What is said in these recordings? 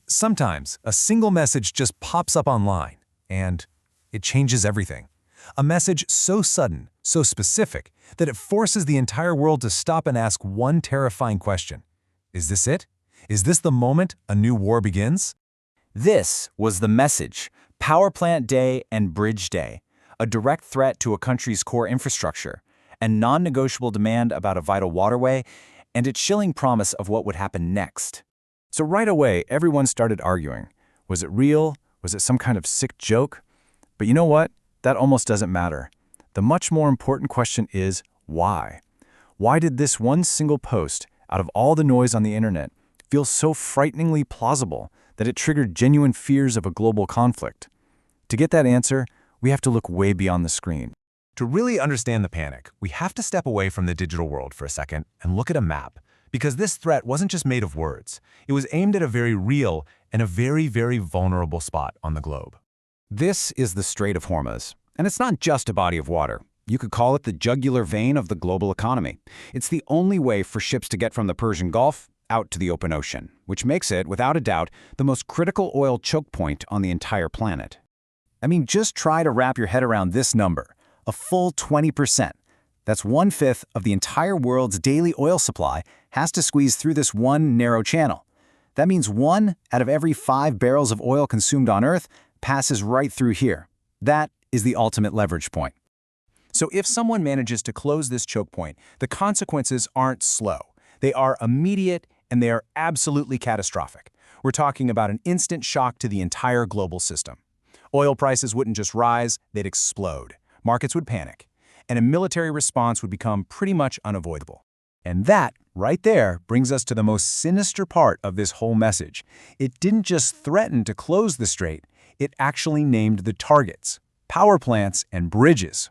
Sometimes a single message just pops up online, and it changes everything. A message so sudden, so specific, that it forces the entire world to stop and ask one terrifying question. Is this it? Is this the moment a new war begins? This was the message: Power Plant Day and Bridge Day, a direct threat to a country's core infrastructure, and non-negotiable demand about a vital waterway, and its chilling promise of what would happen next. So right away, everyone started arguing. Was it real? Was it some kind of sick joke? But you know what? That almost doesn't matter. The much more important question is, why? Why did this one single post, out of all the noise on the internet, feel so frighteningly plausible that it triggered genuine fears of a global conflict? To get that answer, we have to look way beyond the screen. To really understand the panic, we have to step away from the digital world for a second and look at a map. Because this threat wasn't just made of words. It was aimed at a very real and a very, very vulnerable spot on the globe. This is the Strait of Hormuz, and it's not just a body of water. You could call it the jugular vein of the global economy. It's the only way for ships to get from the Persian Gulf out to the open ocean, which makes it, without a doubt, the most critical oil choke point on the entire planet. I mean, just try to wrap your head around this number, a full 20%. That's 1/5 of the entire world's daily oil supply has to squeeze through this one narrow channel. That means 1 out of every 5 barrels of oil consumed on Earth passes right through here. That is the ultimate leverage point. So if someone manages to close this choke point, the consequences aren't slow. They are immediate and they are absolutely catastrophic. We're talking about an instant shock to the entire global system. Oil prices wouldn't just rise, they'd explode. Markets would panic. And a military response would become pretty much unavoidable. And that, right there, brings us to the most sinister part of this whole message. It didn't just threaten to close the strait, it actually named the targets: power plants and bridges.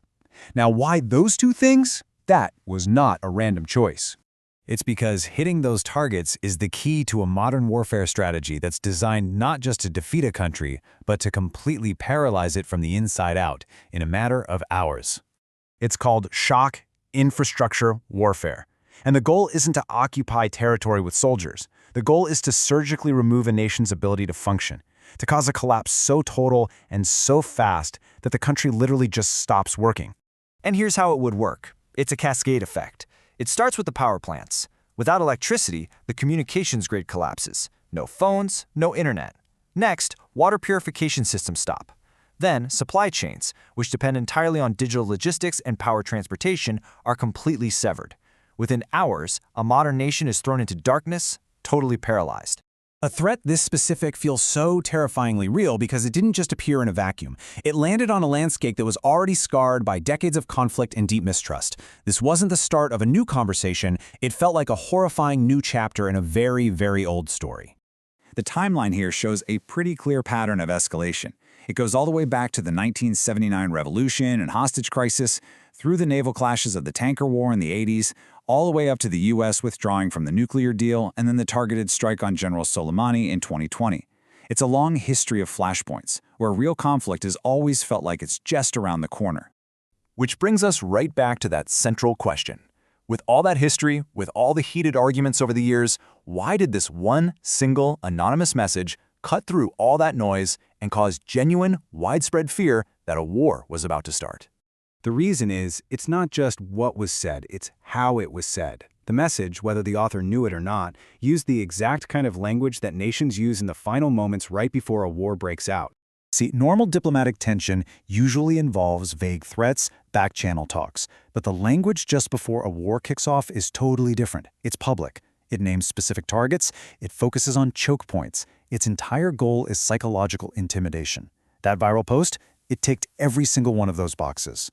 Now, why those two things? That was not a random choice. It's because hitting those targets is the key to a modern warfare strategy that's designed not just to defeat a country, but to completely paralyze it from the inside out in a matter of hours. It's called shock infrastructure warfare. And the goal isn't to occupy territory with soldiers. The goal is to surgically remove a nation's ability to function, to cause a collapse so total and so fast that the country literally just stops working. And here's how it would work. It's a cascade effect. It starts with the power plants. Without electricity, the communications grid collapses. No phones, no internet. Next, water purification systems stop. Then, supply chains, which depend entirely on digital logistics and power transportation, are completely severed. Within hours, a modern nation is thrown into darkness, totally paralyzed. A threat this specific feels so terrifyingly real because it didn't just appear in a vacuum. It landed on a landscape that was already scarred by decades of conflict and deep mistrust. This wasn't the start of a new conversation. It felt like a horrifying new chapter in a very, very old story. The timeline here shows a pretty clear pattern of escalation. It goes all the way back to the 1979 revolution and hostage crisis, through the naval clashes of the tanker war in the 80s, all the way up to the U.S. withdrawing from the nuclear deal and then the targeted strike on General Soleimani in 2020. It's a long history of flashpoints, where real conflict has always felt like it's just around the corner. Which brings us right back to that central question. With all that history, with all the heated arguments over the years, why did this one single anonymous message cut through all that noise and cause genuine, widespread fear that a war was about to start? The reason is, it's not just what was said, it's how it was said. The message, whether the author knew it or not, used the exact kind of language that nations use in the final moments right before a war breaks out. See, normal diplomatic tension usually involves vague threats, back-channel talks, but the language just before a war kicks off is totally different. It's public. It names specific targets. It focuses on choke points. Its entire goal is psychological intimidation. That viral post, it ticked every single one of those boxes.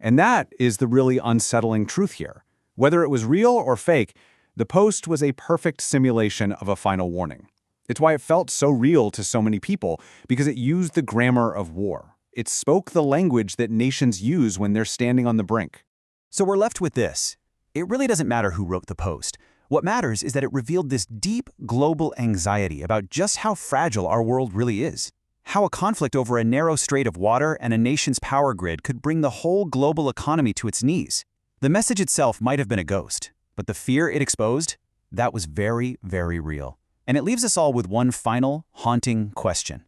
And that is the really unsettling truth here. Whether it was real or fake, the post was a perfect simulation of a final warning. It's why it felt so real to so many people, because it used the grammar of war. It spoke the language that nations use when they're standing on the brink. So we're left with this. It really doesn't matter who wrote the post. What matters is that it revealed this deep global anxiety about just how fragile our world really is. How a conflict over a narrow strait of water and a nation's power grid could bring the whole global economy to its knees. The message itself might have been a ghost, but the fear it exposed, that was very, very real. And it leaves us all with one final, haunting question.